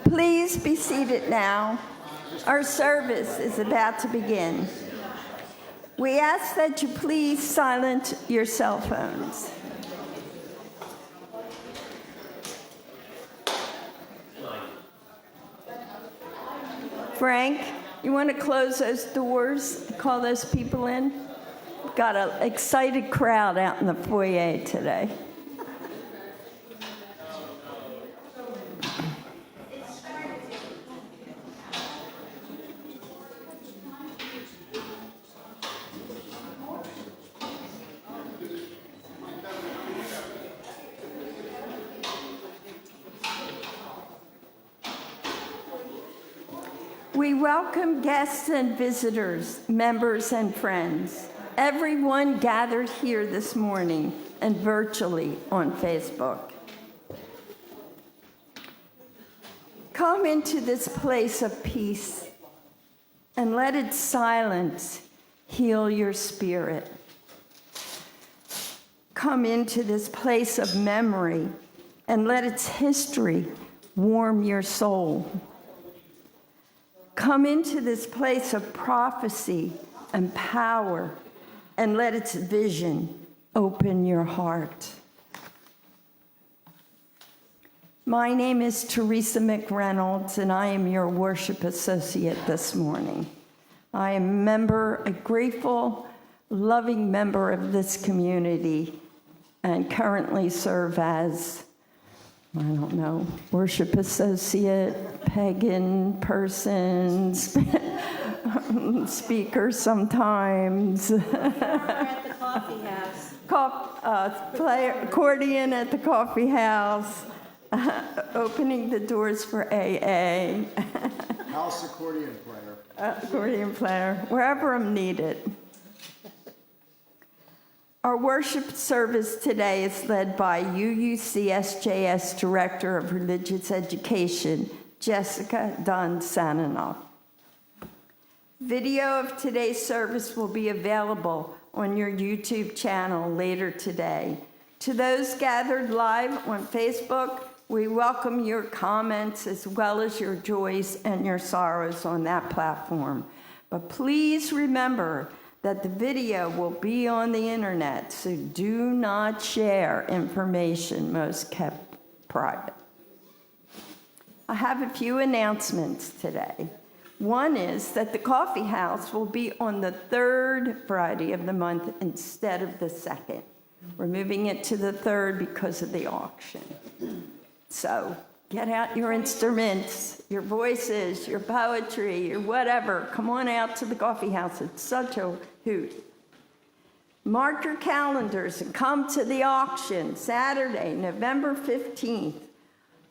Please be seated now. Our service is about to begin. We ask that you please silence your cell phones. Frank, you want to close those doors, call those people in? Got an excited crowd out in the foyer today. We welcome guests and visitors, members and friends, everyone gathered here this morning and virtually on Facebook. Come into this place of peace and let its silence heal your spirit. Come into this place of memory and let its history warm your soul. Come into this place of prophecy and power and let its vision open your heart. My name is Teresa McReynolds, and I am your worship associate this morning. I am a grateful, loving member of this community and currently serve as worship associate, pagan person, speaker sometimes. At the coffee house. Play accordion at the coffee house, opening the doors for AA. House accordion player. Accordion player, wherever I'm needed. Our worship service today is led by UUCSJS Director of Religious Education, Jessica Dunn Safonof. Video of today's service will be available on your YouTube channel later today. To those gathered live on Facebook, we welcome your comments as well as your joys and your sorrows on that platform. But please remember that the video will be on the internet, so do not share information most kept private. I have a few announcements today. One is that the coffee house will be on the third Friday of the month instead of the second. We're moving it to the third because of the auction. So get out your instruments, your voices, your poetry, your whatever. Come on out to the coffee house. It's such a hoot. Mark your calendars and come to the auction Saturday, November 15th.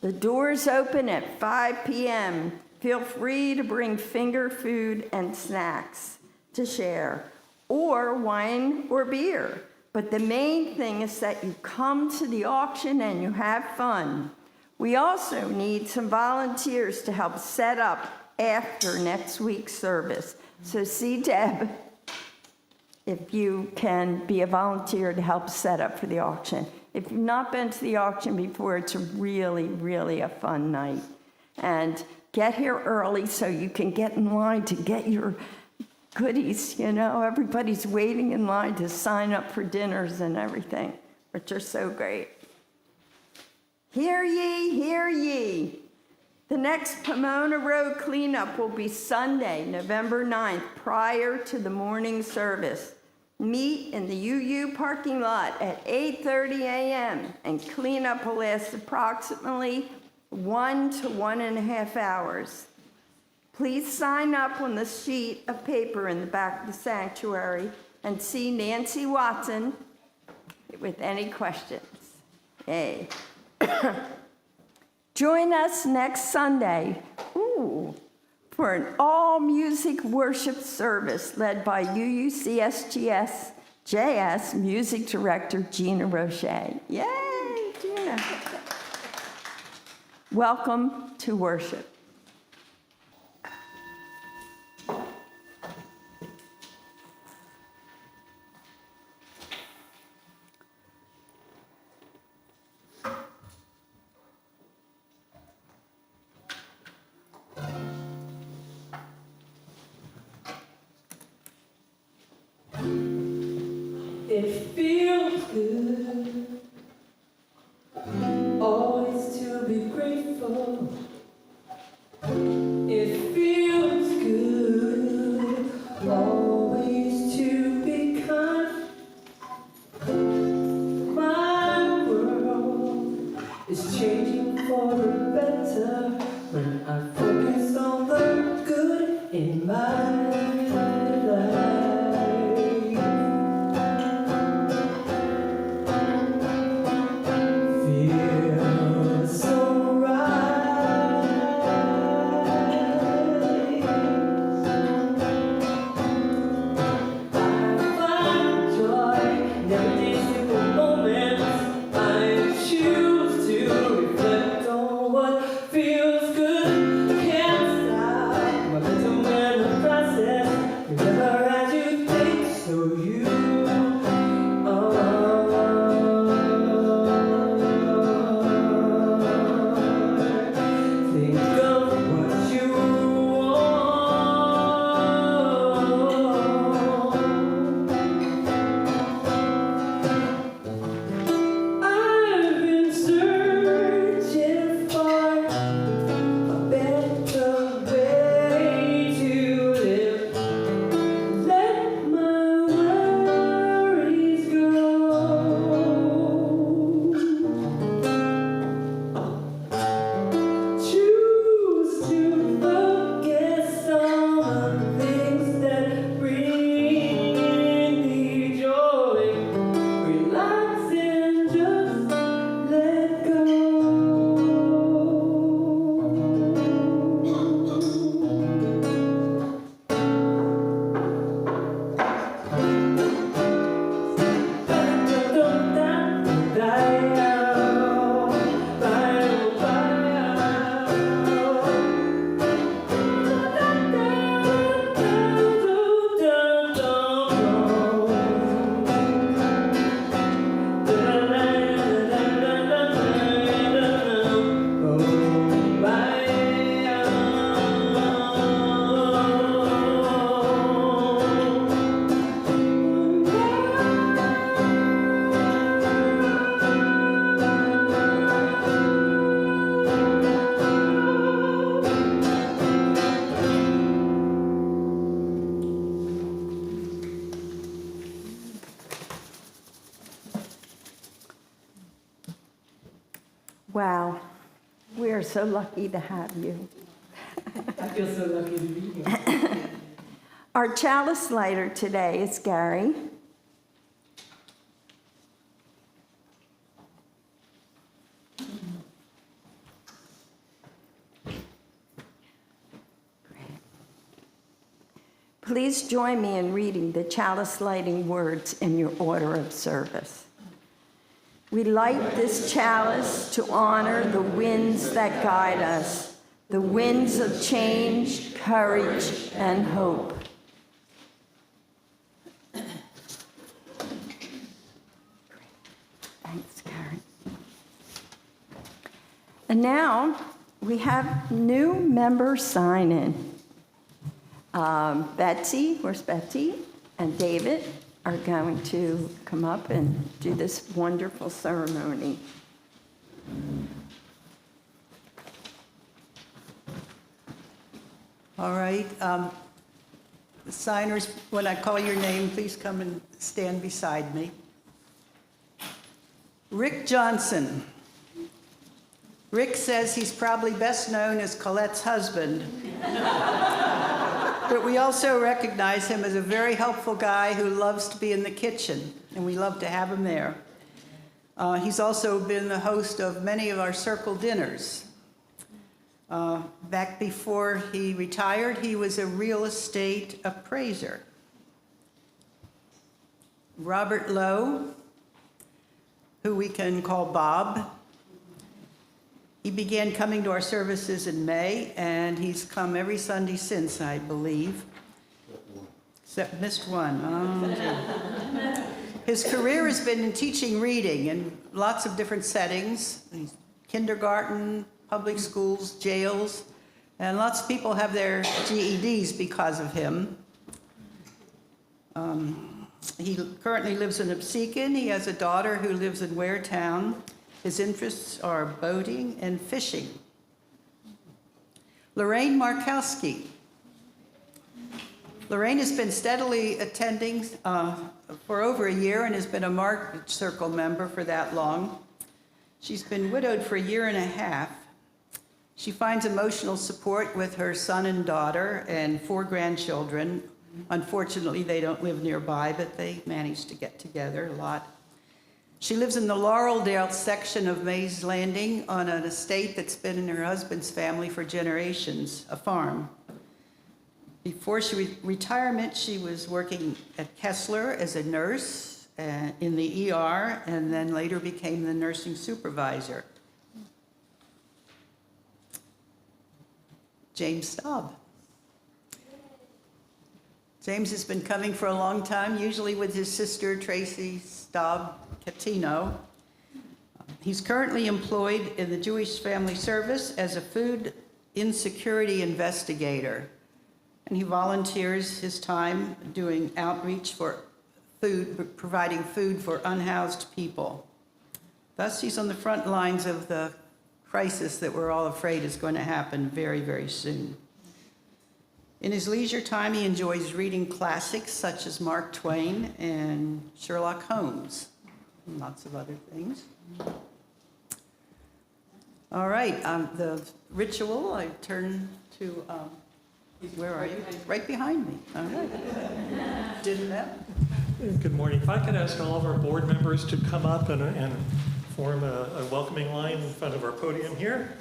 The doors open at 5 p.m. Feel free to bring finger food and snacks to share, or wine or beer. But the main thing is that you come to the auction and you have fun. We also need some volunteers to help set up after next week's service. So see Deb if you can be a volunteer to help set up for the auction. If you've not been to the auction before, it's really, really a fun night. And get here early so you can get in line to get your goodies. You know, everybody's waiting in line to sign up for dinners and everything, which are so great. Hear ye, hear ye. The next Pomona Road cleanup will be Sunday, November 9th, prior to the morning service. Meet in the UU parking lot at 8:30 a.m. and cleanup will last approximately 1 to 1.5 hours. Please sign up on the sheet of paper in the back of the sanctuary and see Nancy Watson with any questions. Yay. Join us next Sunday for an all-music worship service led by UUCSJS Music Director Gina Roche. Yay, Gina. Welcome to worship. It feels good always to be grateful. It feels good always to be kind. My world is changing for the better when I focus on the good in my life. Feels so right. I find joy in every single moment. I choose to reflect on what feels good. Can't stop momentum and the process. Remember as you think, so you think of what you want. I've been searching for a better way to live. Let my worries go. Choose to focus on the things that bring me joy. Relax and just let go. Wow, we are so lucky to have you. I feel so lucky to be here. Our chalice lighter today is Gary. Please join me in reading the chalice lighting words in your order of service. We light this chalice to honor the winds that guide us, the winds of change, courage, and hope. Thanks, Karen. And now we have new member sign-in. Betsy, where's Betsy, and David are going to come up and do this wonderful ceremony. All right. The signers, when I call your name, please come and stand beside me. Rick Johnson. Rick says he's probably best known as Colette's husband. But we also recognize him as a very helpful guy who loves to be in the kitchen, and we love to have him there. He's also been the host of many of our circle dinners. Back before he retired, he was a real estate appraiser. Robert Lowe, who we can call Bob. He began coming to our services in May, and he's come every Sunday since, I believe. Except missed one. Oh. His career has been in teaching reading in lots of different settings. Kindergarten, public schools, jails, and lots of people have their GEDs because of him. He currently lives in Absecon. He has a daughter who lives in Waretown. His interests are boating and fishing. Lorraine Markowski. Lorraine has been steadily attending for over a year and has been a Market Circle member for that long. She's been widowed for a year and a half. She finds emotional support with her son and daughter and 4 grandchildren. Unfortunately, they don't live nearby, but they manage to get together a lot. She lives in the Laureldale section of Mays Landing on an estate that's been in her husband's family for generations, a farm. Before retirement, she was working at Kessler as a nurse in the ER, and then later became the nursing supervisor. James Staub. James has been coming for a long time, usually with his sister, Tracy Staub Catino. He's currently employed in the Jewish Family Service as a food insecurity investigator. And he volunteers his time doing outreach for food, providing food for unhoused people. Thus, he's on the front lines of the crisis that we're all afraid is going to happen very, very soon. In his leisure time, he enjoys reading classics such as Mark Twain and Sherlock Holmes, and lots of other things. All right, the ritual, I turn to, where are you? Right behind me. All right. Didn't know. Good morning. If I could ask all of our board members to come up and form a welcoming line in front of our podium here.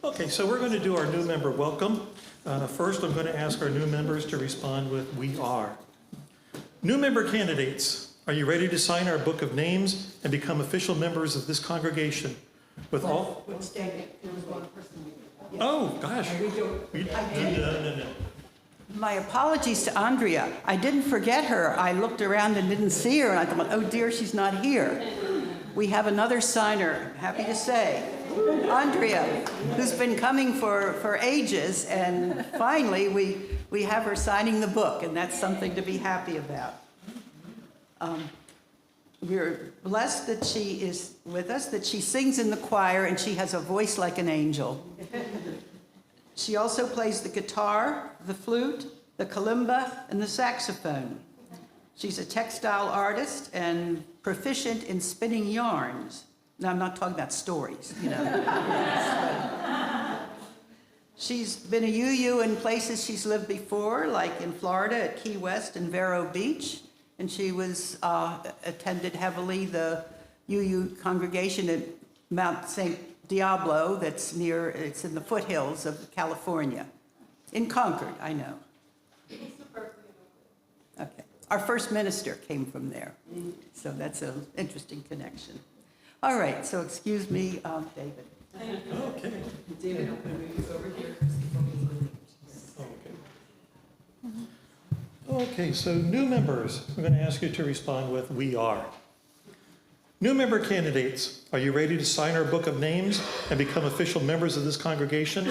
Okay, so we're going to do our new member welcome. First, I'm going to ask our new members to respond with "We are." New member candidates, are you ready to sign our book of names and become official members of this congregation? With all? Oh, gosh. No. My apologies to Andrea. I didn't forget her. I looked around and didn't see her, and I thought, oh dear, she's not here. We have another signer, happy to say, Andrea, who's been coming for ages, and finally we have her signing the book, and that's something to be happy about. We're blessed that she is with us, that she sings in the choir, and she has a voice like an angel. She also plays the guitar, the flute, the kalimba, and the saxophone. She's a textile artist and proficient in spinning yarns. Now, I'm not talking about stories, you know. She's been a UU in places she's lived before, like in Florida at Key West and Vero Beach. And she was attended heavily the UU congregation at Mount St. Diablo, it's in the foothills of California. In Concord, I know. Okay. Our first minister came from there. So that's an interesting connection. All right, so excuse me, David. Okay. David, I'm going to move you over here. Okay, so new members, I'm going to ask you to respond with "We are." New member candidates, are you ready to sign our book of names and become official members of this congregation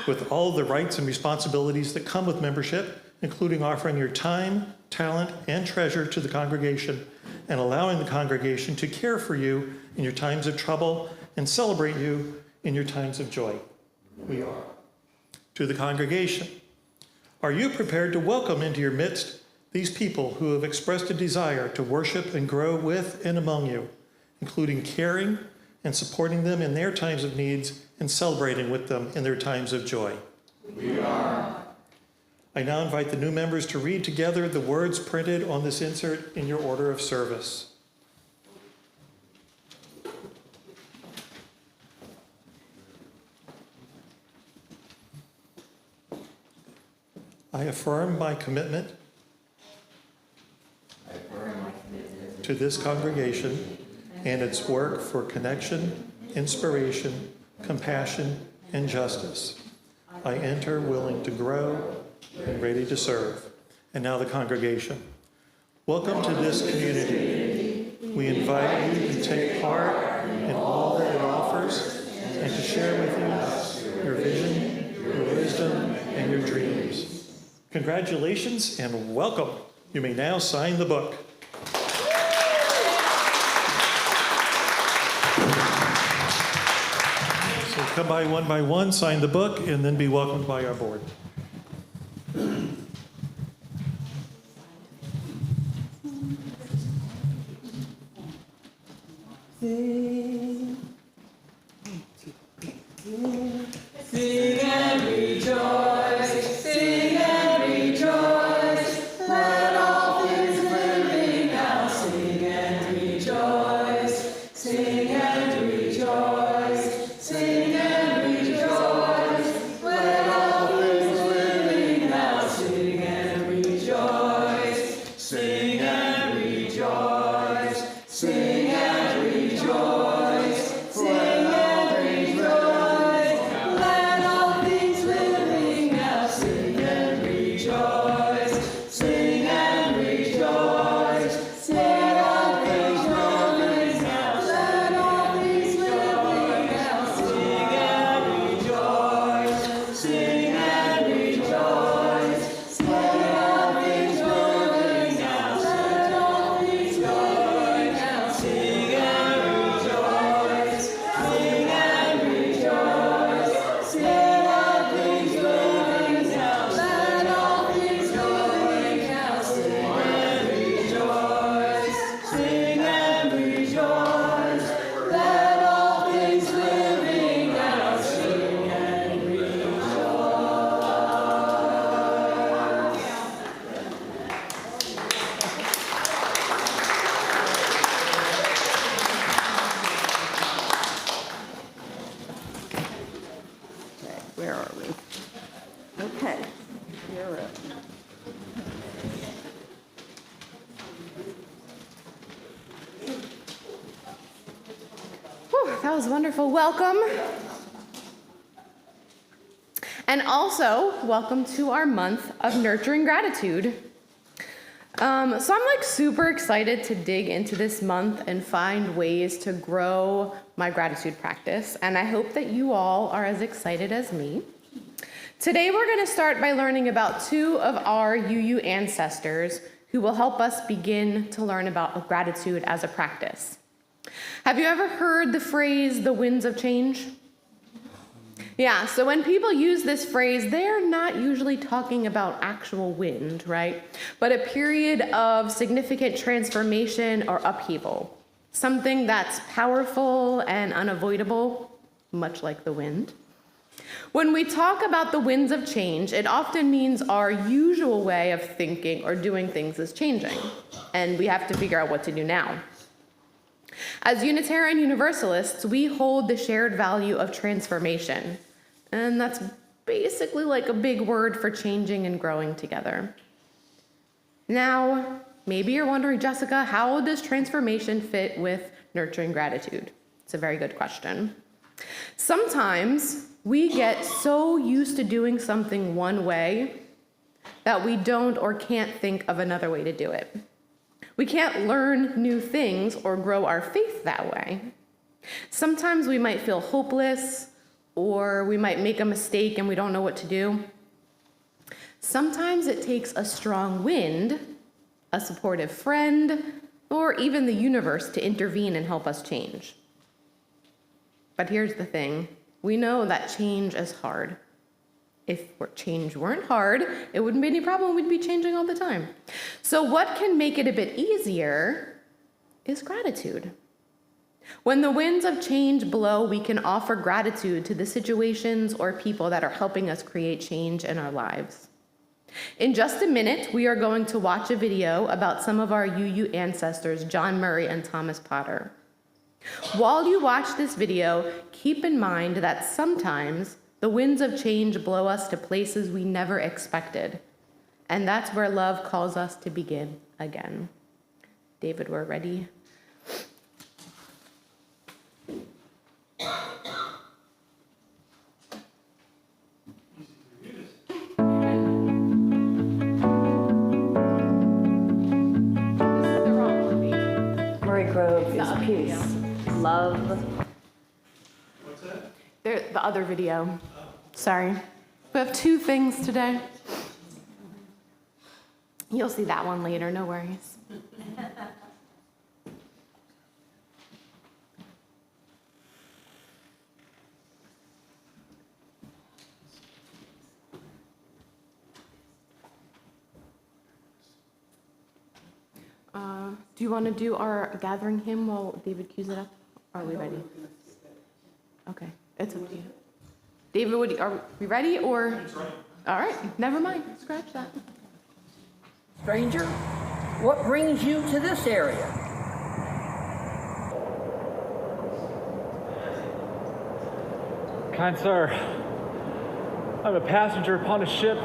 with all the rights and responsibilities that come with membership, including offering your time, talent, and treasure to the congregation and allowing the congregation to care for you in your times of trouble and celebrate you in your times of joy? We are. To the congregation, are you prepared to welcome into your midst these people who have expressed a desire to worship and grow with and among you, including caring and supporting them in their times of needs and celebrating with them in their times of joy? We are. I now invite the new members to read together the words printed on this insert in your order of service. I affirm my commitment to this congregation and its work for connection, inspiration, compassion, and justice. I enter willing to grow, and ready to serve. And now the congregation. Welcome to this community. We invite you to take part in all that it offers and to share with you your vision, your wisdom, and your dreams. Congratulations and welcome. You may now sign the book. So come by one, sign the book, and then be welcomed by our board. Sing and rejoice, sing and rejoice. Let all things living now sing and rejoice, sing and rejoice, sing and rejoice. Let all things living now sing and rejoice, sing and rejoice, sing and rejoice, sing and rejoice. Let all things living now sing and rejoice, sing and rejoice. Let all things living now, let all things living now sing and rejoice, sing and rejoice. Let all things living now, let all things living now sing and rejoice, sing and rejoice. Let all things living now, let all things living now sing and rejoice, sing and rejoice. Let all things living now sing and rejoice. Okay, where are we? Okay, you're up. Whew, that was wonderful. Welcome. And also, welcome to our month of nurturing gratitude. So I'm like super excited to dig into this month and find ways to grow my gratitude practice. And I hope that you all are as excited as me. Today, we're going to start by learning about two of our UU ancestors who will help us begin to learn about gratitude as a practice. Have you ever heard the phrase, the winds of change? Yeah, so when people use this phrase, they're not usually talking about actual wind, right? But a period of significant transformation or upheaval. Something that's powerful and unavoidable, much like the wind. When we talk about the winds of change, it often means our usual way of thinking or doing things is changing, and we have to figure out what to do now. As Unitarian Universalists, we hold the shared value of transformation, and that's basically like a big word for changing and growing together. Now, maybe you're wondering, Jessica, how does transformation fit with nurturing gratitude? It's a very good question. Sometimes we get so used to doing something one way that we don't or can't think of another way to do it. We can't learn new things or grow our faith that way. Sometimes we might feel hopeless, or we might make a mistake and we don't know what to do. Sometimes it takes a strong wind, a supportive friend, or even the universe to intervene and help us change. But here's the thing. We know that change is hard. If change weren't hard, it wouldn't be any problem. We'd be changing all the time. So what can make it a bit easier is gratitude. When the winds of change blow, we can offer gratitude to the situations or people that are helping us create change in our lives. In just a minute, we are going to watch a video about some of our UU ancestors, John Murray and Thomas Potter. While you watch this video, keep in mind that sometimes the winds of change blow us to places we never expected. And that's where love calls us to begin again. David, we're ready. Cherry Grove is peace. Love. What's that? The other video. Sorry. We have two things today. You'll see that one later, no worries. Do you want to do our gathering hymn while David cues it up? Are we ready? Okay, it's up to you. David, are we ready or? That's right. All right, never mind. Scratch that. Stranger, what brings you to this area? Kind sir, I'm a passenger upon a ship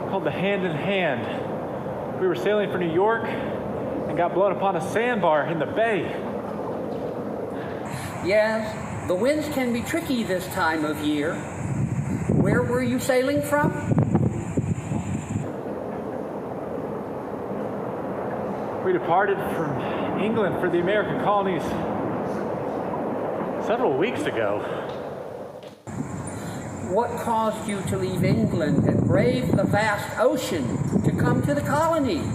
called the Hand in Hand. We were sailing for New York and got blown upon a sandbar in the bay. Yes, the winds can be tricky this time of year. Where were you sailing from? We departed from England for the American colonies several weeks ago. What caused you to leave England and brave the vast ocean to come to the colonies?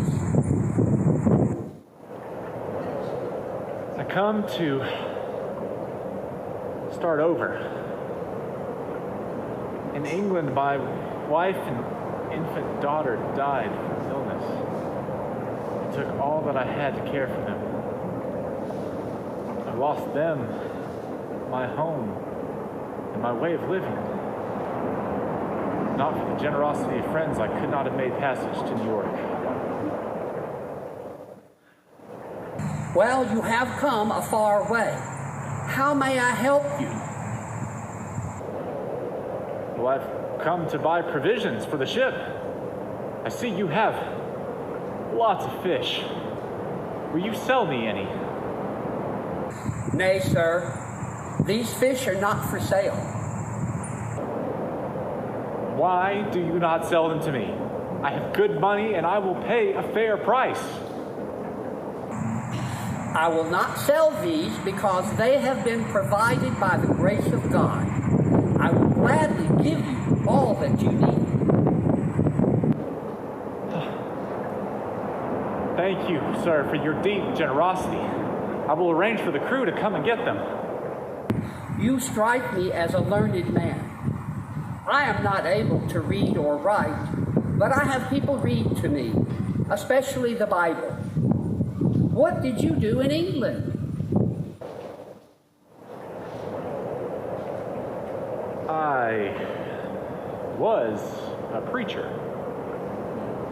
I come to start over. In England, my wife and infant daughter died from illness. It took all that I had to care for them. I lost them, my home, and my way of living. Not for the generosity of friends, I could not have made passage to New York. Well, you have come a far way. How may I help you? Well, I've come to buy provisions for the ship. I see you have lots of fish. Will you sell me any? Nay, sir. These fish are not for sale. Why do you not sell them to me? I have good money and I will pay a fair price. I will not sell these because they have been provided by the grace of God. I will gladly give you all that you need. Thank you, sir, for your deep generosity. I will arrange for the crew to come and get them. You strike me as a learned man. I am not able to read or write, but I have people read to me, especially the Bible. What did you do in England? I was a preacher,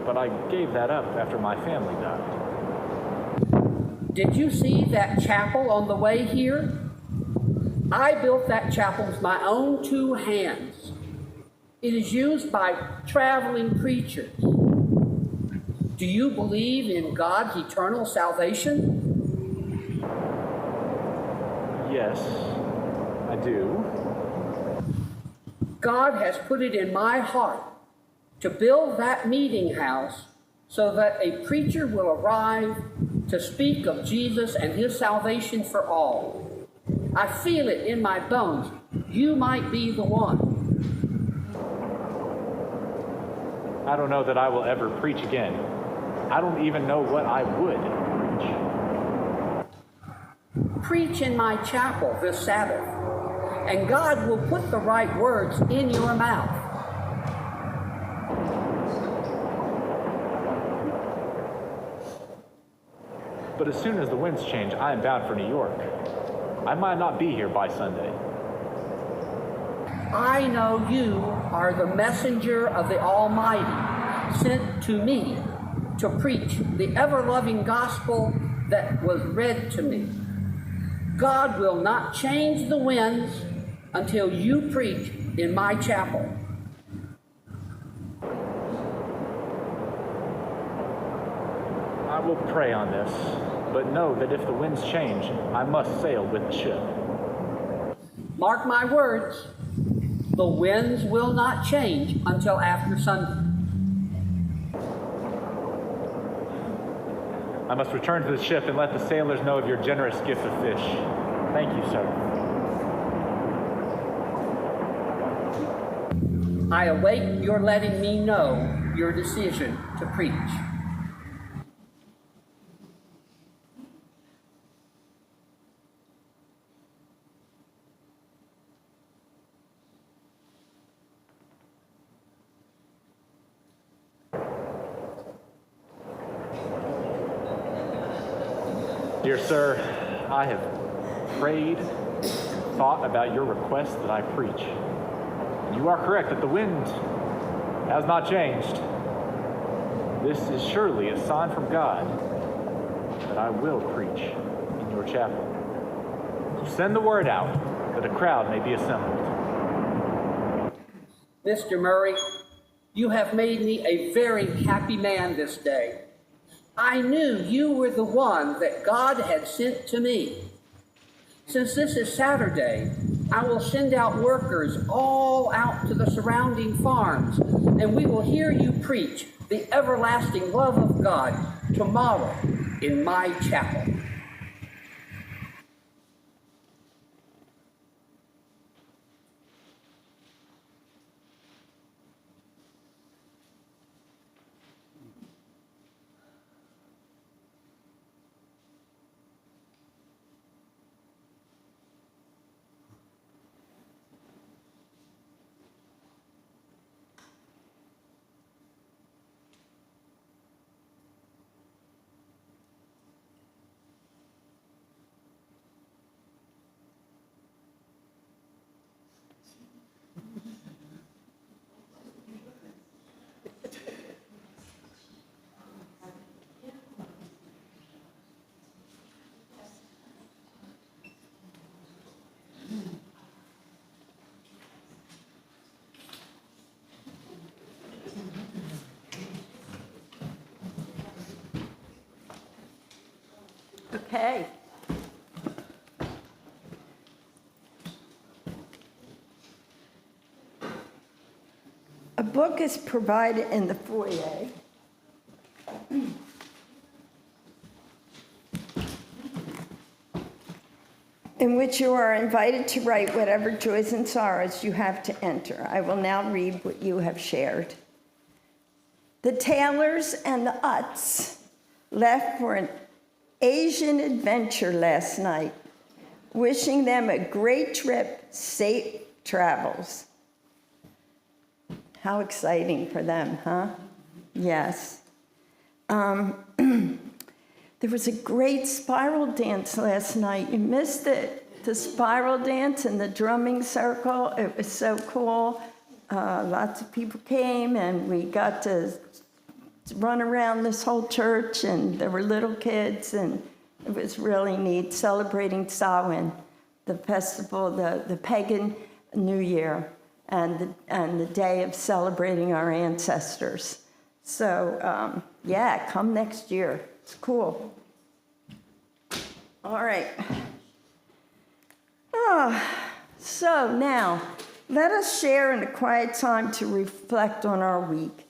but I gave that up after my family died. Did you see that chapel on the way here? I built that chapel with my own two hands. It is used by traveling preachers. Do you believe in God's eternal salvation? Yes, I do. God has put it in my heart to build that meeting house so that a preacher will arrive to speak of Jesus and his salvation for all. I feel it in my bones. You might be the one. I don't know that I will ever preach again. I don't even know what I would preach. Preach in my chapel this Sabbath, and God will put the right words in your mouth. But as soon as the winds change, I am bound for New York. I might not be here by Sunday. I know you are the messenger of the Almighty, sent to me to preach the ever-loving gospel that was read to me. God will not change the winds until you preach in my chapel. I will pray on this, but know that if the winds change, I must sail with the ship. Mark my words, the winds will not change until after Sunday. I must return to the ship and let the sailors know of your generous gift of fish. Thank you, sir. I await your letting me know your decision to preach. Dear sir, I have prayed, thought about your request that I preach. You are correct that the wind has not changed. This is surely a sign from God that I will preach in your chapel. So send the word out that a crowd may be assembled. Mr. Murray, you have made me a very happy man this day. I knew you were the one that God had sent to me. Since this is Saturday, I will send out workers all out to the surrounding farms, and we will hear you preach the everlasting love of God tomorrow in my chapel. Okay. A book is provided in the foyer. In which you are invited to write whatever joys and sorrows you have to enter. I will now read what you have shared. The Taylors and the Utts left for an Asian adventure last night, wishing them a great trip, safe travels. How exciting for them, huh? Yes. There was a great spiral dance last night. You missed it. The spiral dance and the drumming circle. It was so cool. Lots of people came, and we got to run around this whole church, and there were little kids, and it was really neat, celebrating Samhain, the festival, the pagan New Year, and the day of celebrating our ancestors. So, yeah, come next year. It's cool. All right. So now, let us share in a quiet time to reflect on our week.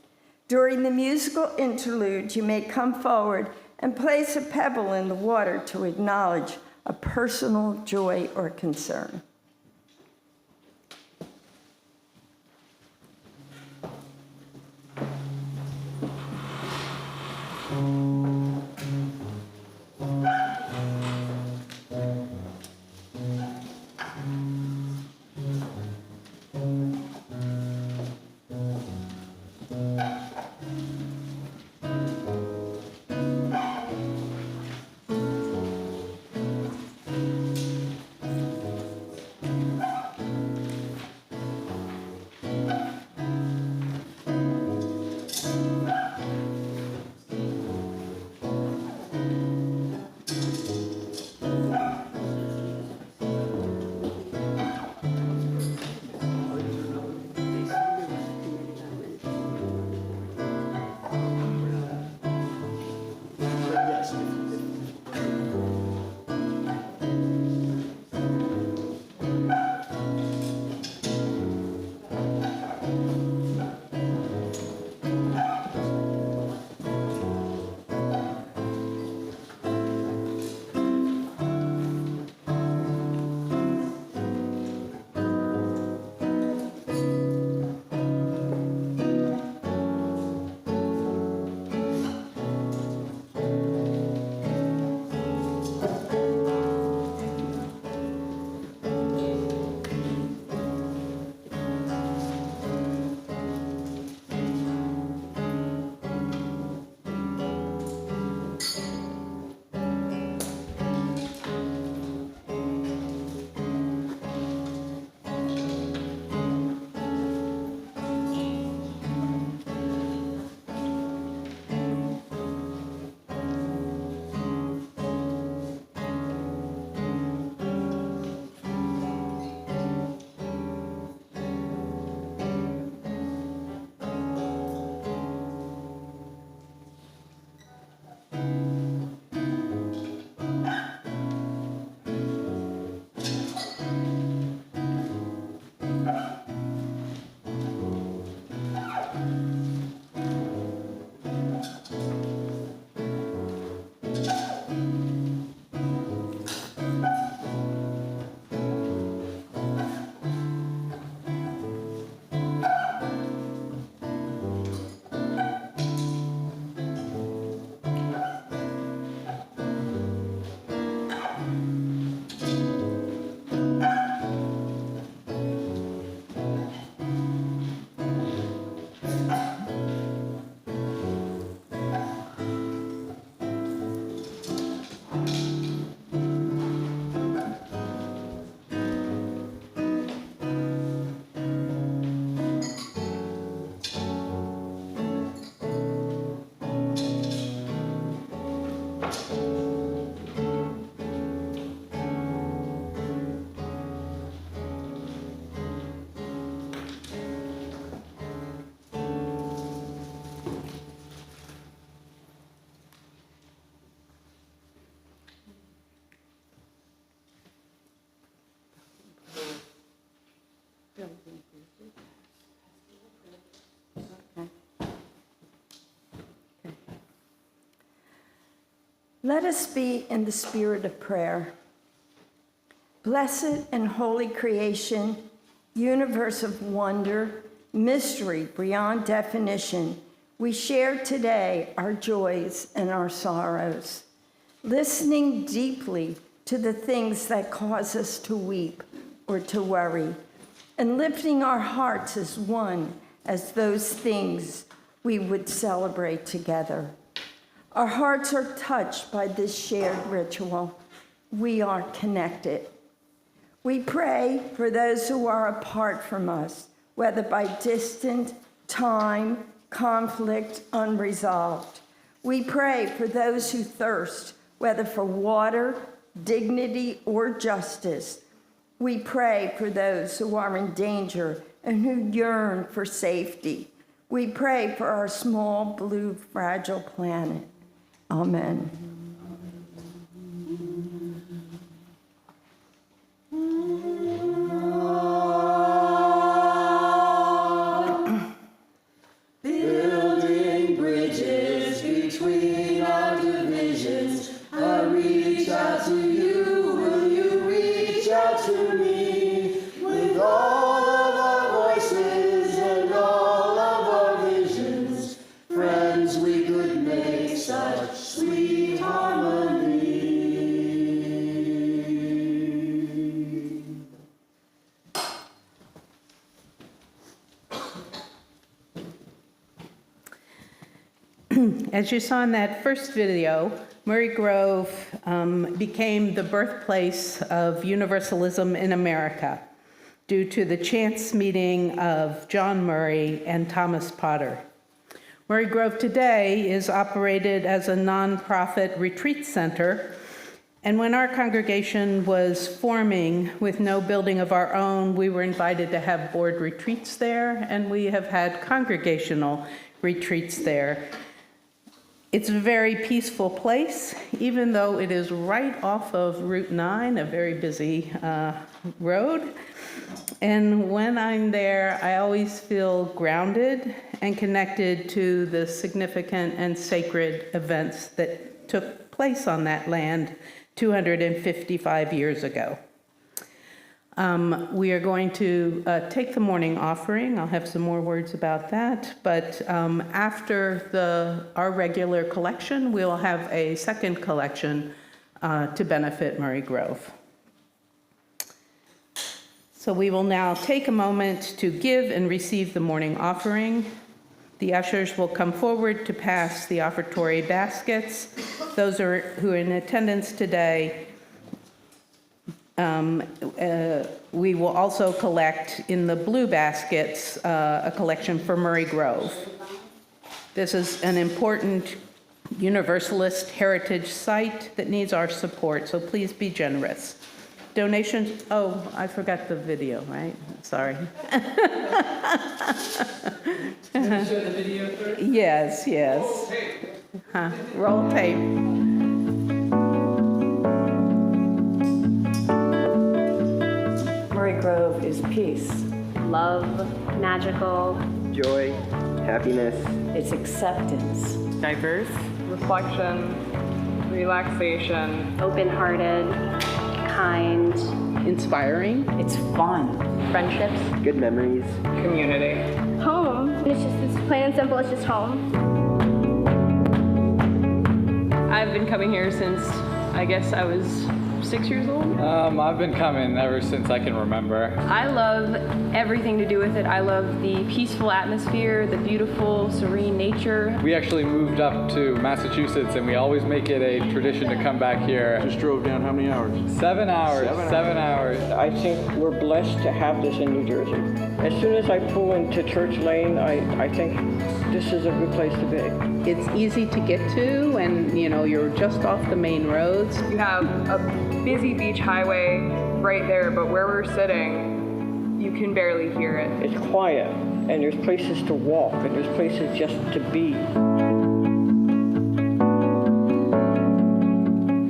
During the musical interlude, you may come forward and place a pebble in the water to acknowledge a personal joy or concern. Let us be in the spirit of prayer. Blessed and holy creation, universe of wonder, mystery beyond definition, we share today our joys and our sorrows, listening deeply to the things that cause us to weep or to worry, and lifting our hearts as one as those things we would celebrate together. Our hearts are touched by this shared ritual. We are connected. We pray for those who are apart from us, whether by distance, time, conflict, unresolved. We pray for those who thirst, whether for water, dignity, or justice. We pray for those who are in danger and who yearn for safety. We pray for our small, blue, fragile planet. Amen. Building bridges between our divisions. I reach out to you, will you reach out to me? With all of our voices and all of our visions, friends, we could make such sweet harmony. As you saw in that first video, Murray Grove became the birthplace of Universalism in America due to the chance meeting of John Murray and Thomas Potter. Murray Grove today is operated as a nonprofit retreat center, and when our congregation was forming with no building of our own, we were invited to have board retreats there, and we have had congregational retreats there. It's a very peaceful place, even though it is right off of Route 9, a very busy road. And when I'm there, I always feel grounded and connected to the significant and sacred events that took place on that land 255 years ago. We are going to take the morning offering. I'll have some more words about that. But after our regular collection, we'll have a second collection to benefit Murray Grove. So we will now take a moment to give and receive the morning offering. The ushers will come forward to pass the offertory baskets. Those who are in attendance today, we will also collect in the blue baskets a collection for Murray Grove. This is an important Universalist heritage site that needs our support, so please be generous. Donations, oh, I forgot the video, right? Sorry. Can you show the video first? Yes, yes. Roll tape. Murray Grove is peace. Love, magical, joy, happiness, it's acceptance, diverse, reflection, relaxation, open-hearted, kind, Inspiring. it's fun, friendships, good memories, community. Home. It's plain and simple, it's just home. I've been coming here since, I guess I was 6 years old. I've been coming ever since I can remember. I love everything to do with it. I love the peaceful atmosphere, the beautiful, serene nature. We actually moved up to Massachusetts, and we always make it a tradition to come back here. Just drove down how many hours? 7 hours. 7 hours. I think we're blessed to have this in New Jersey. As soon as I pull into Church Lane, I think this is a good place to be. It's easy to get to, and you're just off the main roads. You have a busy beach highway right there, but where we're sitting, you can barely hear it. It's quiet, and there's places to walk, and there's places just to be.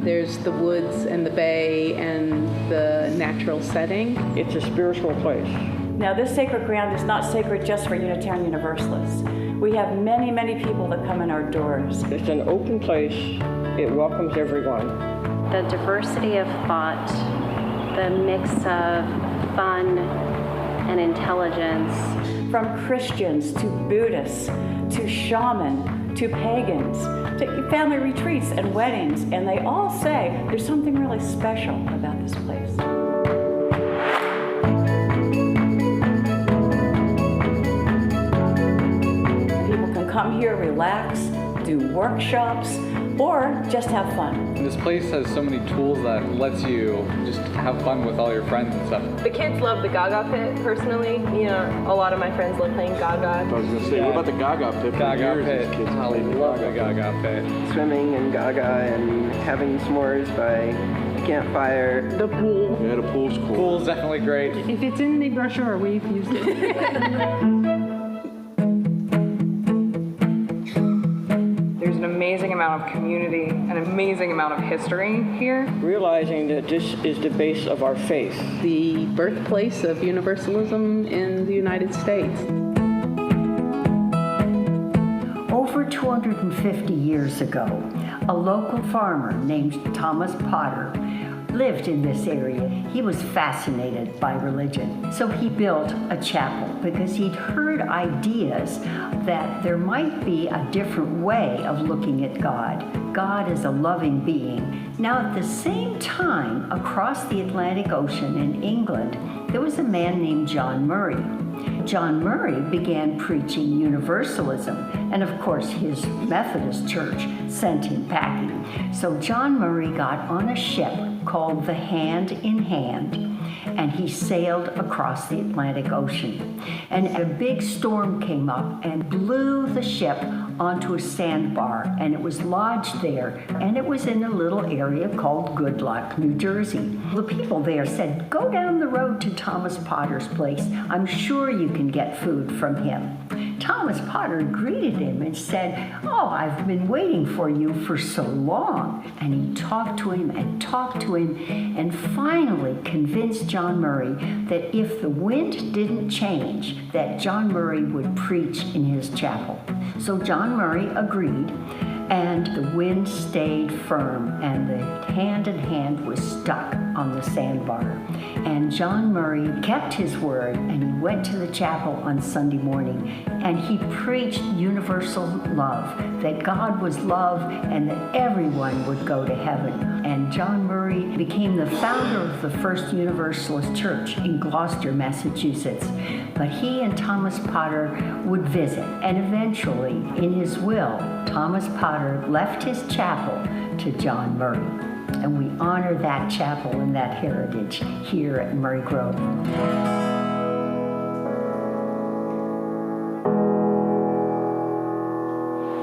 There's the woods and the bay and the natural setting. It's a spiritual place. Now, this sacred ground is not sacred just for Unitarian Universalists. We have many, many people that come in our doors. It's an open place It welcomes everyone. The diversity of thought, the mix of fun and intelligence. From Christians to Buddhists to shaman to pagans to family retreats and weddings, and they all say there's something really special about this place. People can come here, relax, do workshops, or just have fun. This place has so many tools that lets you just have fun with all your friends and stuff. The kids love the Gaga pit, personally. You know, a lot of my friends love playing Gaga. I was going to say, what about the Gaga pit? Gaga pit. I love the Gaga pit. Swimming and Gaga and having s'mores by the campfire. The pool. Yeah, the pool's cool. Pool's definitely great. If it's in the brochure, we've used it. There's an amazing amount of community, an amazing amount of history here. Realizing that this is the base of our faith. The birthplace of Universalism in the United States. Over 250 years ago, a local farmer named Thomas Potter lived in this area. He was fascinated by religion, so he built a chapel because he'd heard ideas that there might be a different way of looking at God. God is a loving being. Now, at the same time, across the Atlantic Ocean in England, there was a man named John Murray. John Murray began preaching Universalism, and of course his Methodist church sent him packing. So John Murray got on a ship called the Hand in Hand, and he sailed across the Atlantic Ocean. And a big storm came up and blew the ship onto a sandbar, and it was lodged there, and it was in a little area called Good Luck, New Jersey. The people there said, "Go down the road to Thomas Potter's place. I'm sure you can get food from him." Thomas Potter greeted him and said, "Oh, I've been waiting for you for so long." And he talked to him and talked to him and finally convinced John Murray that if the wind didn't change, that John Murray would preach in his chapel. So John Murray agreed, and the wind stayed firm, and the Hand in Hand was stuck on the sandbar. And John Murray kept his word, and he went to the chapel on Sunday morning, and he preached universal love, that God was love, and that everyone would go to heaven. And John Murray became the founder of the first Universalist church in Gloucester, Massachusetts. But he and Thomas Potter would visit, and eventually, in his will, Thomas Potter left his chapel to John Murray. And we honor that chapel and that heritage here at Murray Grove.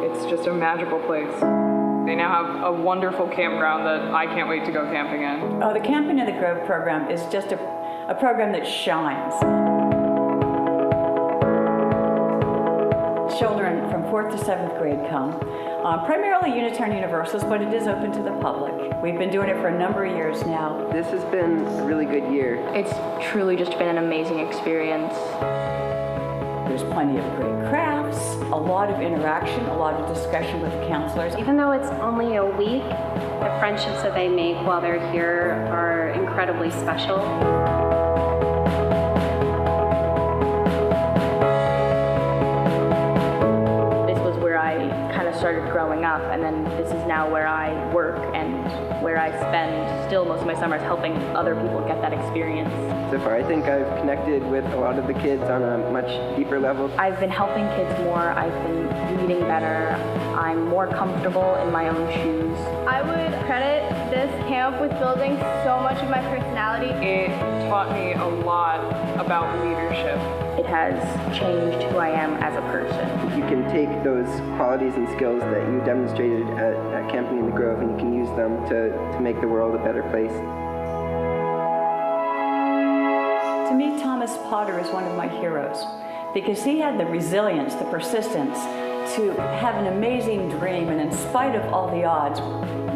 It's just a magical place. They now have a wonderful campground that I can't wait to go camping in. Oh, the Camping in the Grove program is just a program that shines. Children from 4th to 7th grade come, primarily Unitarian Universalists, but it is open to the public. We've been doing it for a number of years now. This has been a really good year. It's truly just been an amazing experience. There's plenty of great crafts, a lot of interaction, a lot of discussion with the counselors. Even though it's only a week, the friendships that they make while they're here are incredibly special. Started growing up, and then this is now where I work and where I spend still most of my summers helping other people get that experience. So far, I think I've connected with a lot of the kids on a much deeper level. I've been helping kids more, I've been reading better, I'm more comfortable in my own shoes. I would credit this camp with building so much of my personality. It taught me a lot about leadership. It has changed who I am as a person. You can take those qualities and skills that you demonstrated at Camping in the Grove, and you can use them to make the world a better place. To me, Thomas Potter is one of my heroes because he had the resilience, the persistence to have an amazing dream, and in spite of all the odds,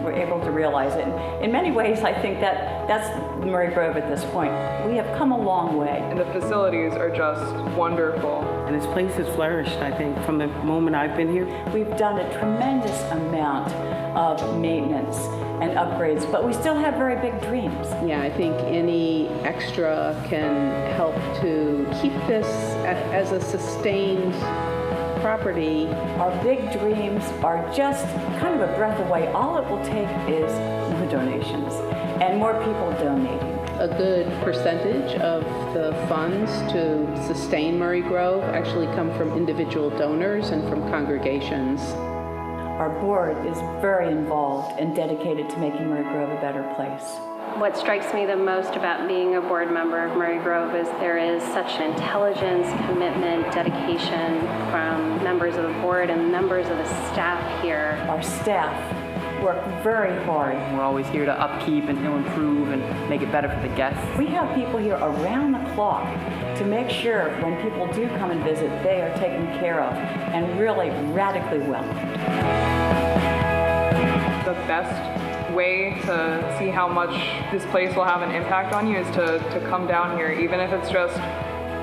we're able to realize it. In many ways, I think that's Murray Grove at this point. We have come a long way. And the facilities are just wonderful. And this place has flourished, I think, from the moment I've been here. We've done a tremendous amount of maintenance and upgrades, but we still have very big dreams. Yeah, I think any extra can help to keep this as a sustained property. Our big dreams are just kind of a breath away. All it will take is more donations and more people donating. A good percentage of the funds to sustain Murray Grove actually come from individual donors and from congregations. Our board is very involved and dedicated to making Murray Grove a better place. What strikes me the most about being a board member of Murray Grove is there is such an intelligence, commitment, dedication from members of the board and members of the staff here. Our staff work very hard. We're always here to upkeep and improve and make it better for the guests. We have people here around the clock to make sure when people do come and visit, they are taken care of and really radically welcomed. The best way to see how much this place will have an impact on you is to come down here, even if it's just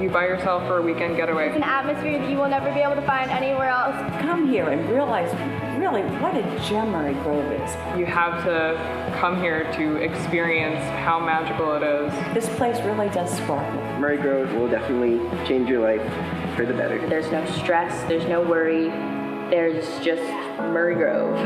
you by yourself for a weekend getaway. It's an atmosphere that you will never be able to find anywhere else. Come here and realize really what a gem Murray Grove is. You have to come here to experience how magical it is. This place really does sparkle. Murray Grove will definitely change your life for the better. There's no stress, there's no worry, there's just Murray Grove.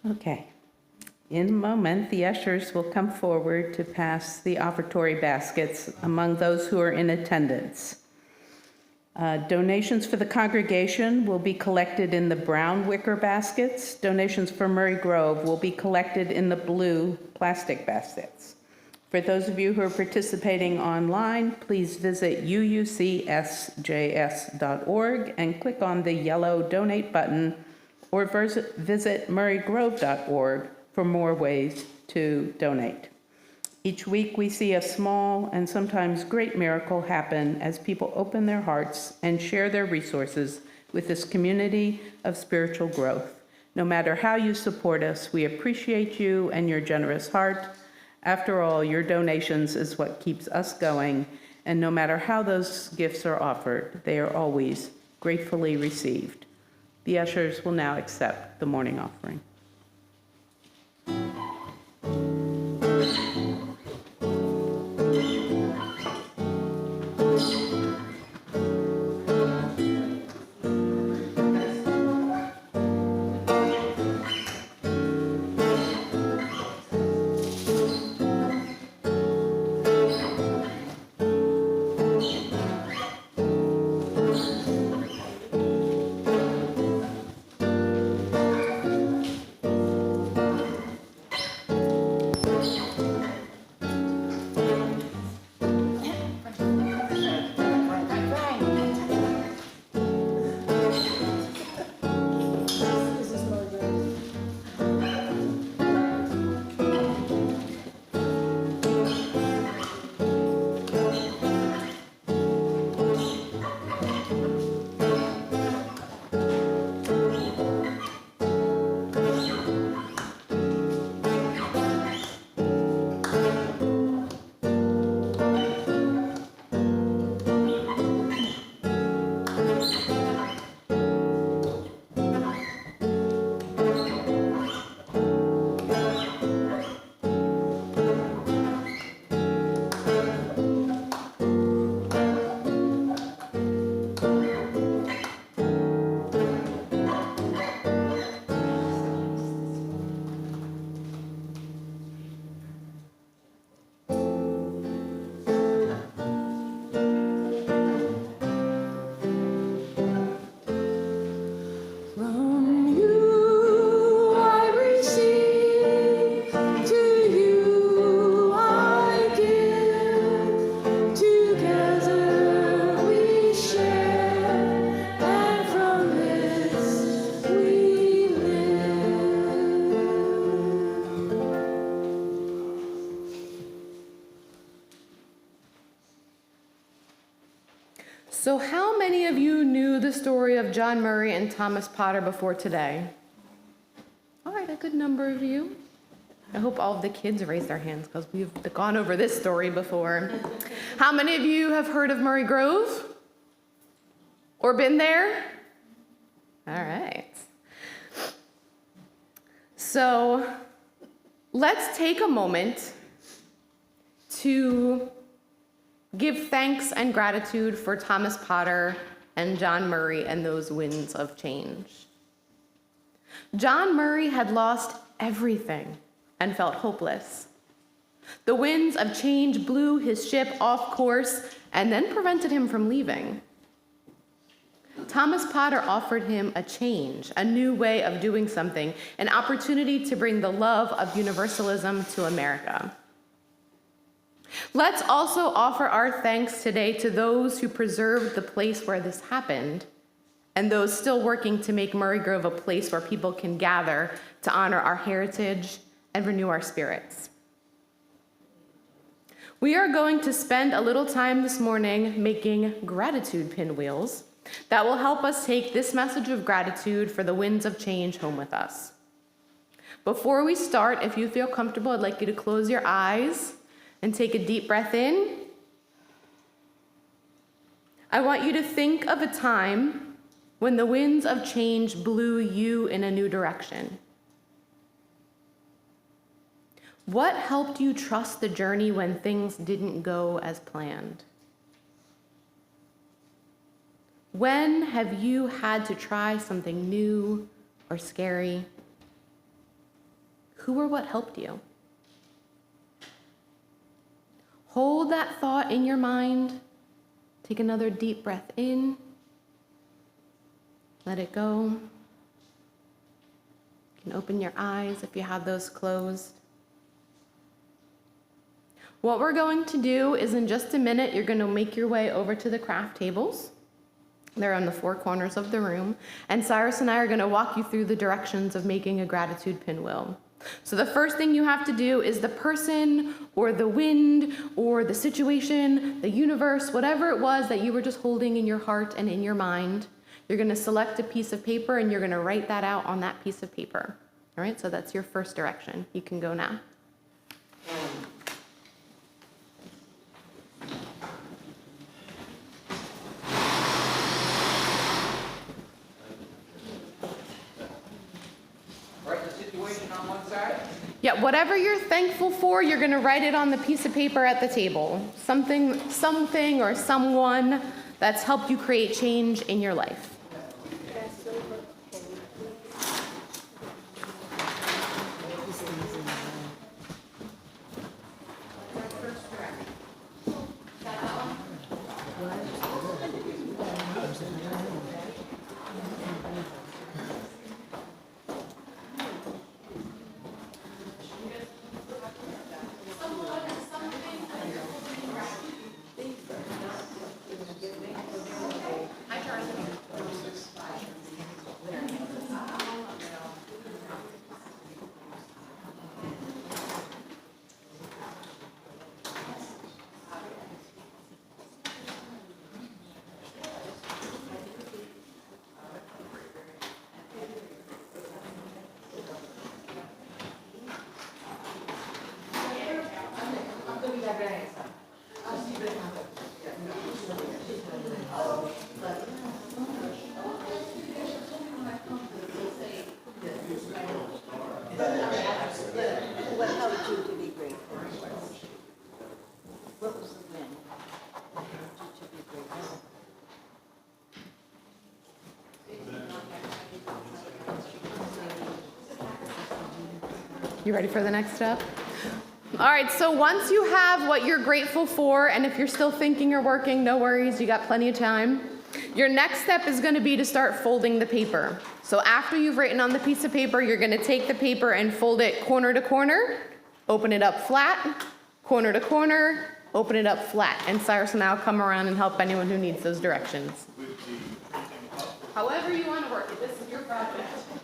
Okay. In a moment, the ushers will come forward to pass the offertory baskets among those who are in attendance. Donations for the congregation will be collected in the brown wicker baskets. Donations for Murray Grove will be collected in the blue plastic baskets. For those of you who are participating online, please visit UUCSJS.org and click on the yellow donate button, or visit murraygrove.org for more ways to donate. Each week we see a small and sometimes great miracle happen as people open their hearts and share their resources with this community of spiritual growth. No matter how you support us, we appreciate you and your generous heart. After all, your donations is what keeps us going, and no matter how those gifts are offered, they are always gratefully received. The ushers will now accept the morning offering. So how many of you knew the story of John Murray and Thomas Potter before today? All right, a good number of you. I hope all of the kids raise their hands because we've gone over this story before. How many of you have heard of Murray Grove? Or been there? All right. So let's take a moment to give thanks and gratitude for Thomas Potter and John Murray and those winds of change. John Murray had lost everything and felt hopeless. The winds of change blew his ship off course and then prevented him from leaving. Thomas Potter offered him a change, a new way of doing something, an opportunity to bring the love of Universalism to America. Let's also offer our thanks today to those who preserved the place where this happened and those still working to make Murray Grove a place where people can gather to honor our heritage and renew our spirits. We are going to spend a little time this morning making gratitude pinwheels that will help us take this message of gratitude for the winds of change home with us. Before we start, if you feel comfortable, I'd like you to close your eyes and take a deep breath in. I want you to think of a time when the winds of change blew you in a new direction. What helped you trust the journey when things didn't go as planned? When have you had to try something new or scary? Who or what helped you? Hold that thought in your mind. Take another deep breath in. Let it go. You can open your eyes if you have those closed. What we're going to do is in just a minute, you're going to make your way over to the craft tables. They're on the four corners of the room. And Cyrus and I are going to walk you through the directions of making a gratitude pinwheel. So the first thing you have to do is the person or the wind or the situation, the universe, whatever it was that you were just holding in your heart and in your mind, you're going to select a piece of paper and you're going to write that out on that piece of paper. All right, so that's your first direction. You can go now. Yeah, whatever you're thankful for, you're going to write it on the piece of paper at the table. Something or someone that's helped you create change in your life. You ready for the next step? All right, so once you have what you're grateful for, and if you're still thinking or working, no worries, you got plenty of time. Your next step is going to be to start folding the paper. So after you've written on the piece of paper, you're going to take the paper and fold it corner to corner, open it up flat, corner to corner, open it up flat. And Cyrus and I will come around and help anyone who needs those directions. However you want to work it, this is your project.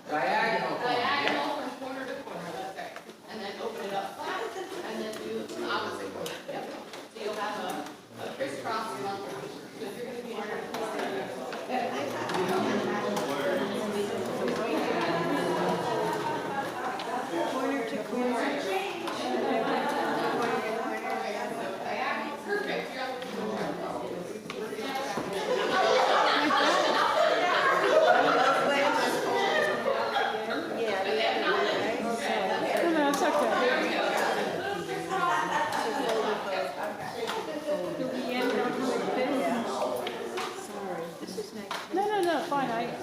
Diagonal. Diagonal from corner to corner, that's right. And then open it up flat, and then do the opposite corner. Yep. So you'll have a crisscross along. So if you're going to be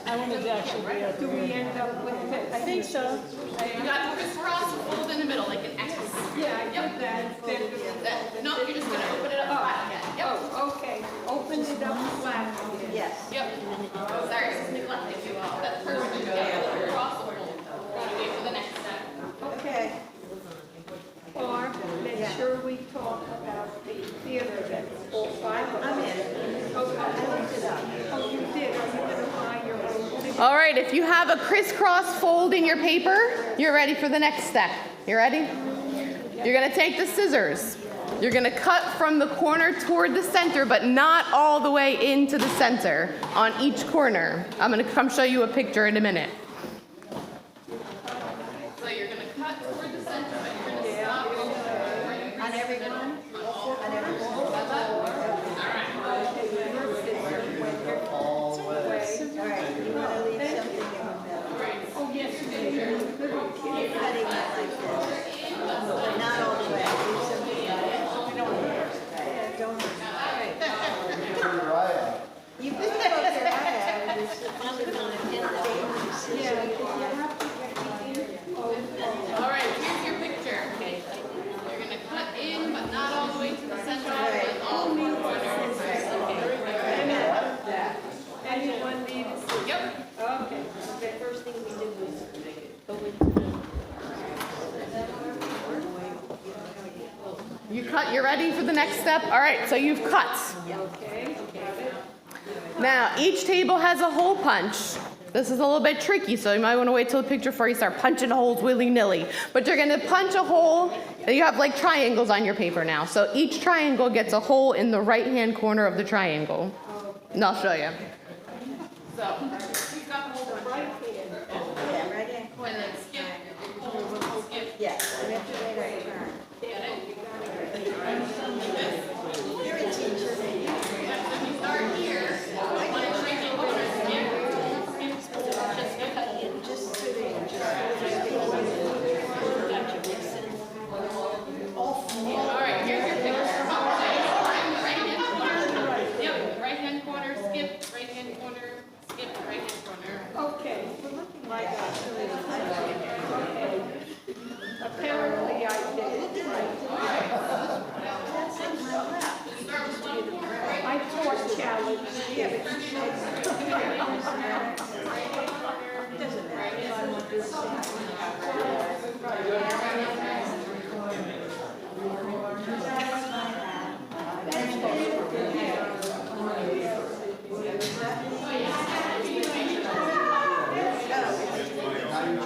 I wanted to actually be up. Do we end up with it? I think so. You got the crisscross fold in the middle, like an X. Yeah, I did that. No, you're just gonna open it up flat again. Yep. Oh, okay. Open it up flat. Yes. Yep. Sorry, I was neglecting you. That's perfect. Yeah, cross the fold. Wait for the next step. Okay. Or make sure we talk about the theater that's all five of us. I'm in. Okay. I looked it up. Oh, you did. Are you gonna buy your own ticket? All right, if you have a crisscross fold in your paper, you're ready for the next step. You ready? You're gonna take the scissors. You're gonna cut from the corner toward the center, but not all the way into the center on each corner. I'm gonna come show you a picture in a minute. So you're gonna cut toward the center, but you're gonna stop on everyone. On everyone. Oh, yes, you did. Cutting it like this, but not all the way. Do something don't you can poke your eye out. It's another one that ends up in All right, here's your picture. You're going to cut in, but not all the way to the center, but all the corners. Anyone needs? Yep. Okay. The first thing we do is go into You cut, you're ready for the next step? All right, so you've cut. Okay. Now, each table has a hole punch. This is a little bit tricky, so you might want to wait till the picture before you start punching holes willy-nilly. But you're going to punch a hole. You have like triangles on your paper now. So each triangle gets a hole in the right-hand corner of the triangle. And I'll show you. So, you've got the hole right hand. Yeah, right in. And then skip. Skip. Yeah, we have to wait our turn. Get it? You're a teacher. If you start here, one right-hand corner, all right, here's your picture. Right-hand corner. Yep, right-hand corner, skip, right-hand corner, skip, right-hand corner. Okay. My God. Okay. Apparently I did it I taught challenge.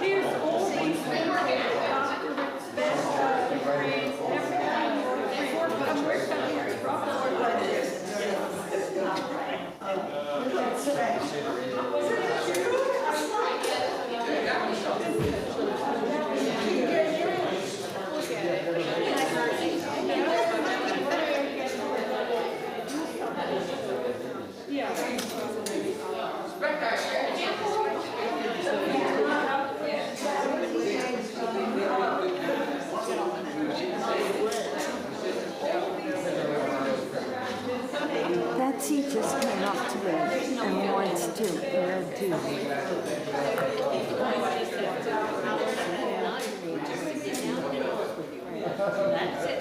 Here's all these things. Doctorates, best degrees, everything. We're coming from like this. Betsy just came up to me and wants to introduce. That's it.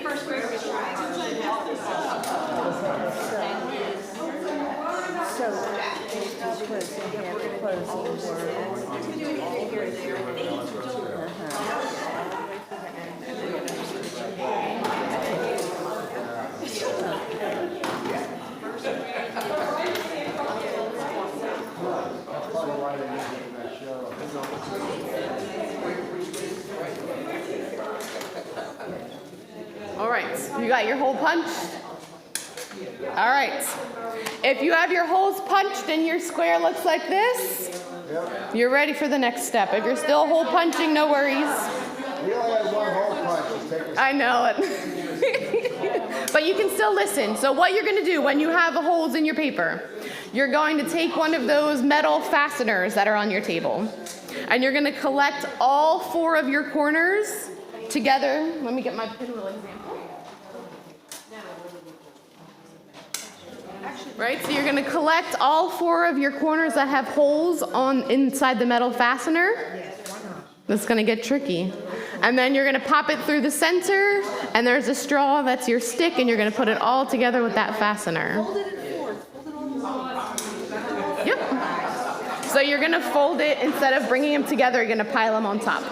First grade was So, because they have the closing All right, you got your hole punched? All right. If you have your holes punched and your square looks like this, you're ready for the next step. If you're still hole punching, no worries. We only had one hole punch. I know it. But you can still listen. So what you're going to do when you have holes in your paper, you're going to take one of those metal fasteners that are on your table. And you're gonna collect all 4 of your corners together. Let me get my pinwheel example. Right, so you're gonna collect all 4 of your corners that have holes on inside the metal fastener. That's gonna get tricky. And then you're gonna pop it through the center, and there's a straw, that's your stick, and you're gonna put it all together with that fastener. Yep. So you're gonna fold it, instead of bringing them together, you're gonna pile them on top.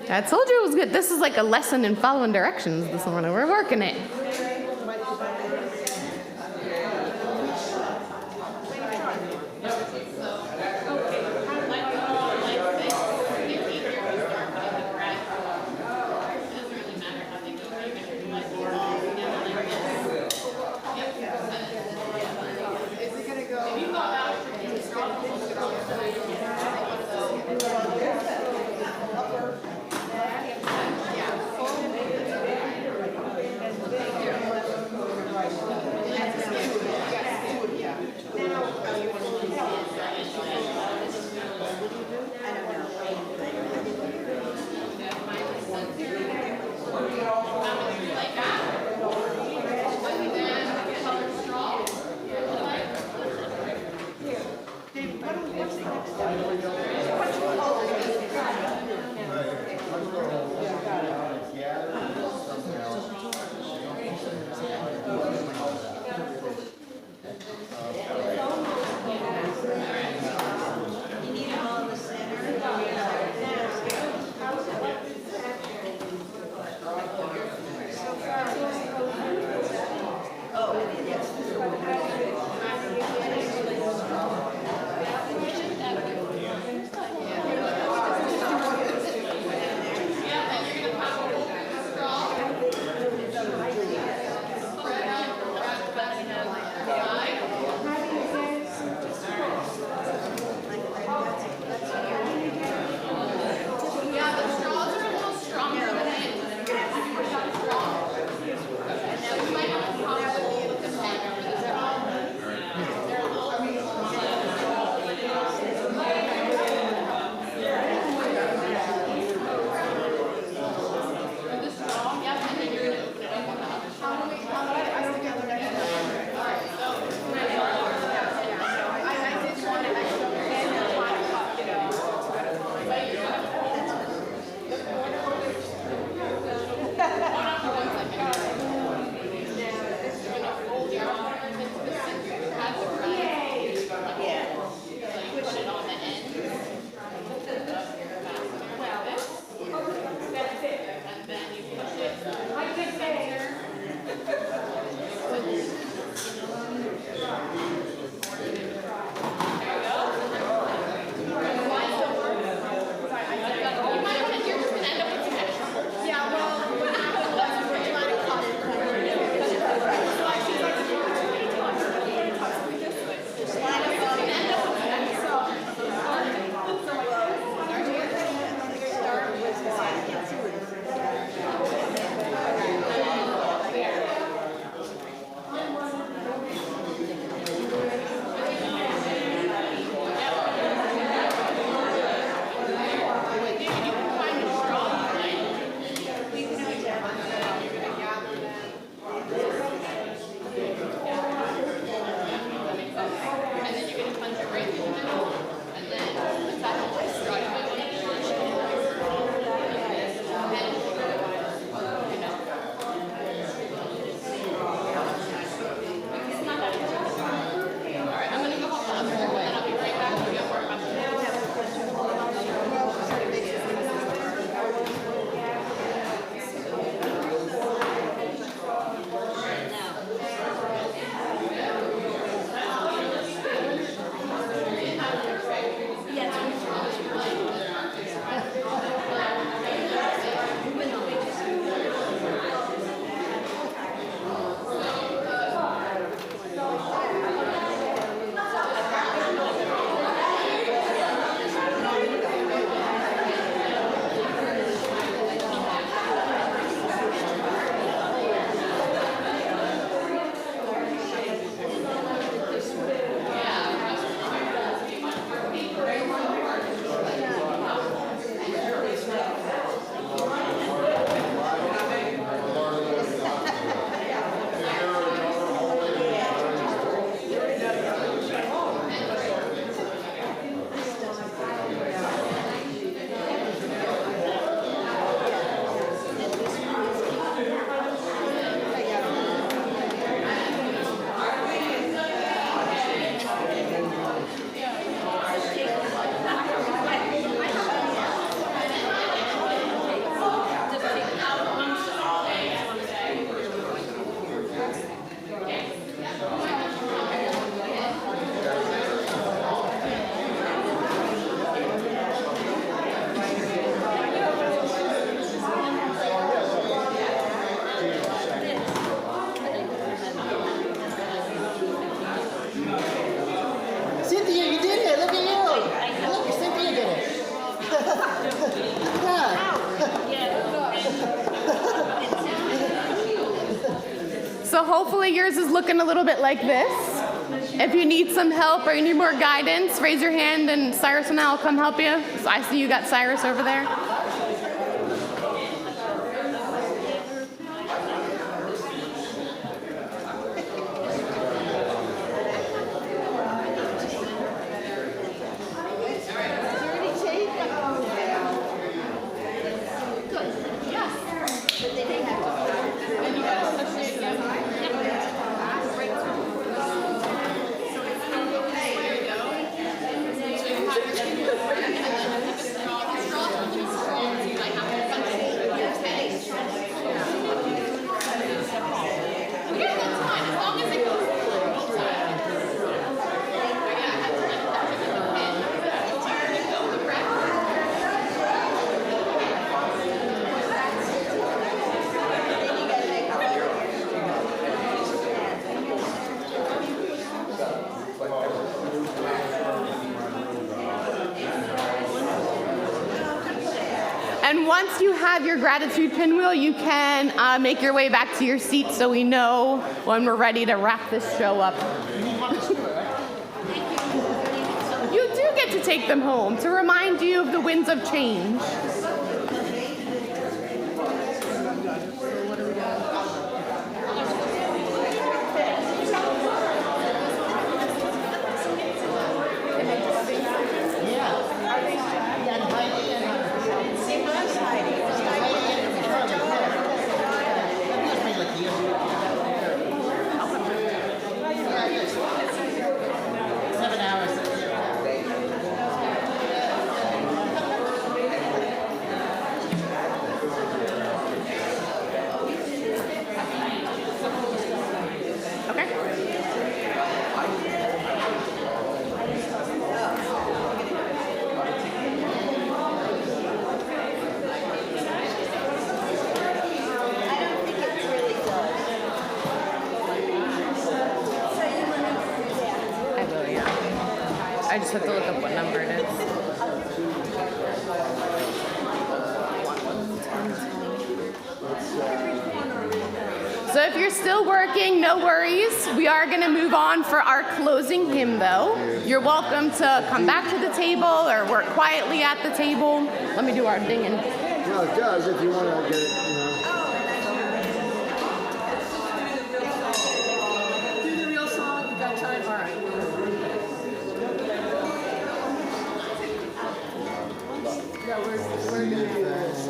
I told you it was good. This is like a lesson in following directions this morning. We're working it. So hopefully yours is looking a little bit like this. If you need some help or you need more guidance, raise your hand and Cyrus and I will come help you. So I see you got Cyrus over there. And once you have your gratitude pinwheel, you can make your way back to your seat so we know when we're ready to wrap this show up. You do get to take them home to remind you of the winds of change. I just have to look up what number it is. So if you're still working, no worries. We are going to move on for our closing hymn, though. You're welcome to come back to the table or work quietly at the table. Let me do our ding and... No, it does if you want to get it, you know. Do the real song, you got time? All right. Yeah, we're going to do this.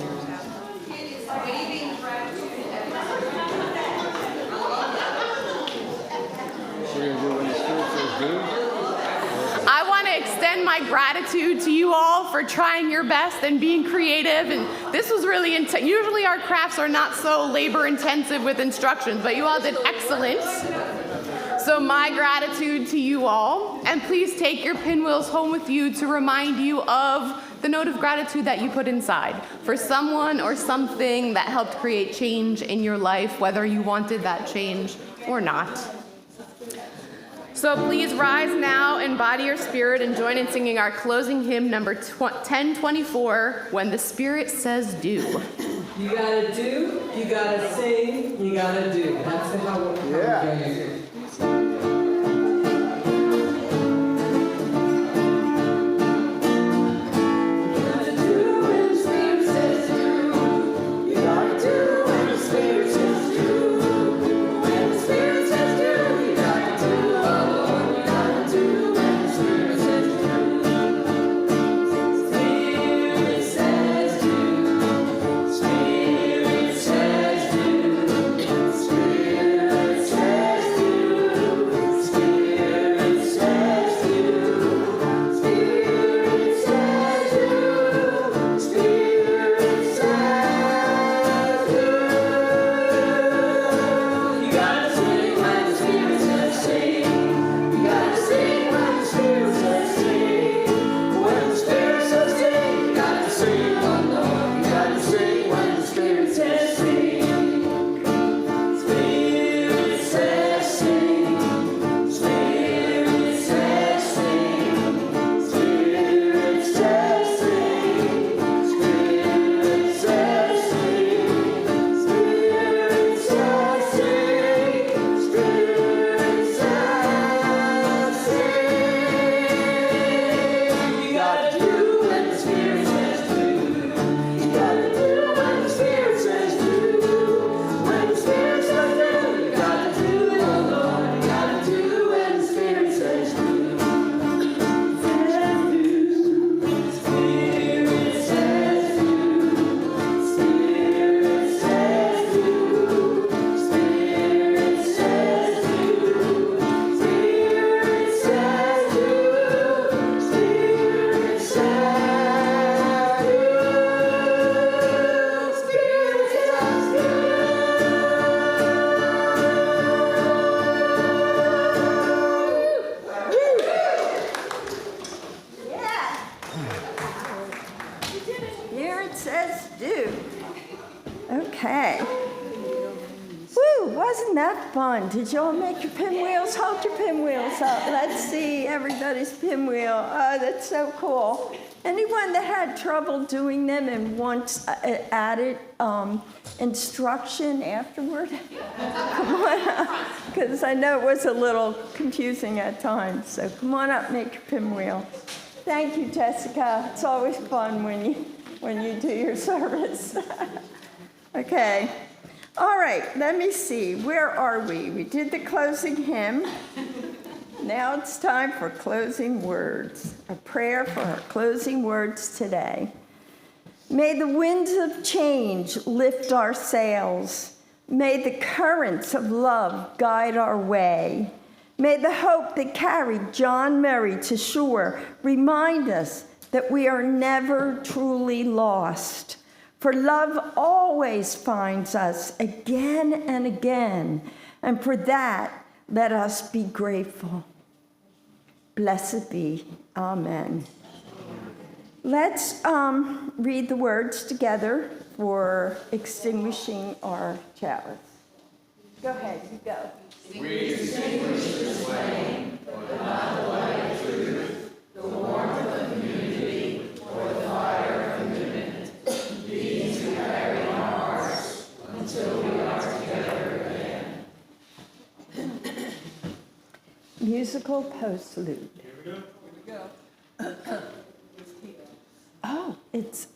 I want to extend my gratitude to you all for trying your best and being creative. And this was really intense. Usually our crafts are not so labor intensive with instructions, but you all did excellent. So my gratitude to you all. And please take your pinwheels home with you to remind you of the note of gratitude that you put inside for someone or something that helped create change in your life, whether you wanted that change or not. So please rise now, embody your spirit, and join in singing our closing hymn number 1024, When the Spirit Says Do. You gotta do, you gotta sing, you gotta do. That's how we're going to do. Spirit says do. Okay. Woo, wasn't that fun? Did you all make your pinwheels? Hold your pinwheels up. Let's see everybody's pinwheel. Oh, that's so cool. Anyone that had trouble doing them and wants added instruction afterward? Come on up, because I know it was a little confusing at times. So come on up, make your pinwheel. Thank you, Jessica. It's always fun when you do your service. Okay. All right, let me see. Where are we? We did the closing hymn. Now it's time for closing words. A prayer for our closing words today. May the winds of change lift our sails. May the currents of love guide our way. May the hope that carried John Murray to shore remind us that we are never truly lost. For love always finds us again and again, and for that, let us be grateful. Blessed be. Amen. Let's read the words together for extinguishing our chalice. Go ahead, you go. We extinguish this flame, but not the light of truth, the warmth of community, or the fire of commitment. These we carry in our hearts until we are together again. Musical postlude. Here we go. Oh, it's,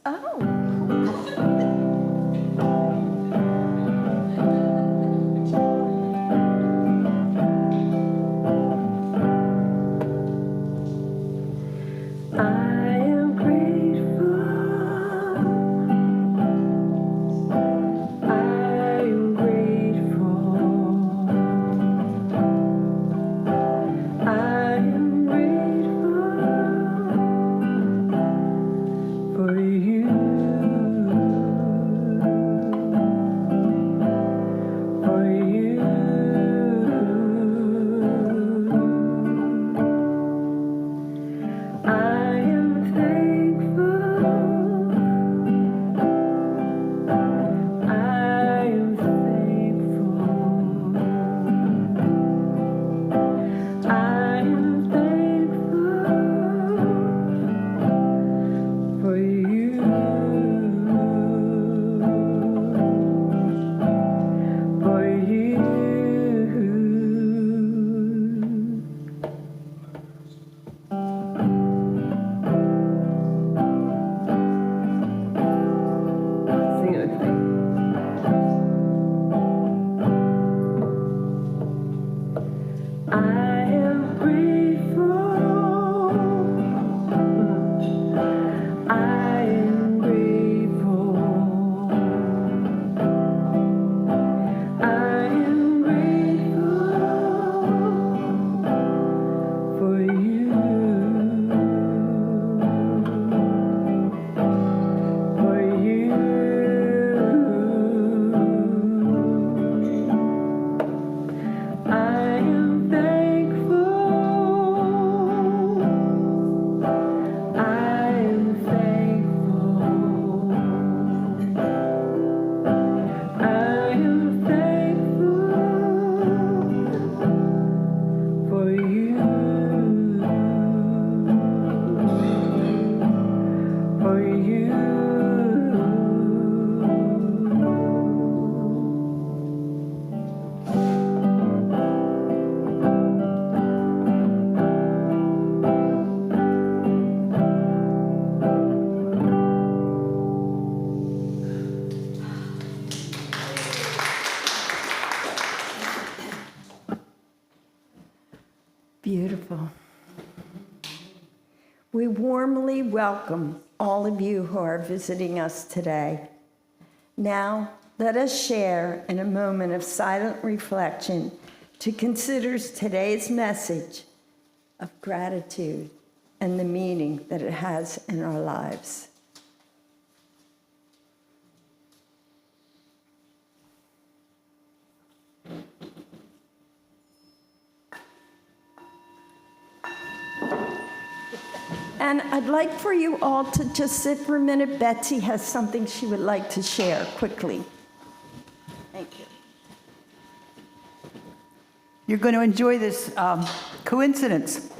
beautiful. We warmly welcome all of you who are visiting us today. Now, let us share in a moment of silent reflection to consider today's message of gratitude and the meaning that it has in our lives. And I'd like for you all to just sit for a minute. Betsy has something she would like to share quickly. Thank you. You're going to enjoy this coincidence.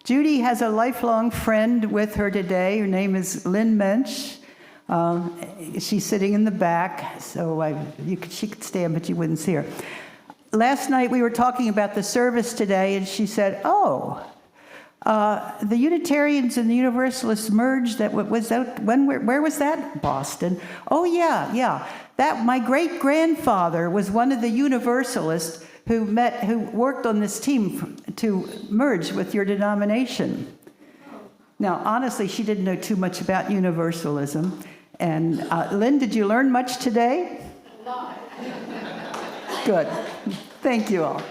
Judy has a lifelong friend with her today. Her name is Lynn Mensch. She's sitting in the back, so she could stand, but you wouldn't see her. Last night we were talking about the service today, and she said, "Oh, the Unitarians and the Universalists merged. That was that when? Where was that? Boston. Oh yeah. That my great grandfather was one of the Universalists who worked on this team to merge with your denomination." Now, honestly, she didn't know too much about Universalism. And Lynn, did you learn much today? Good. Thank you all.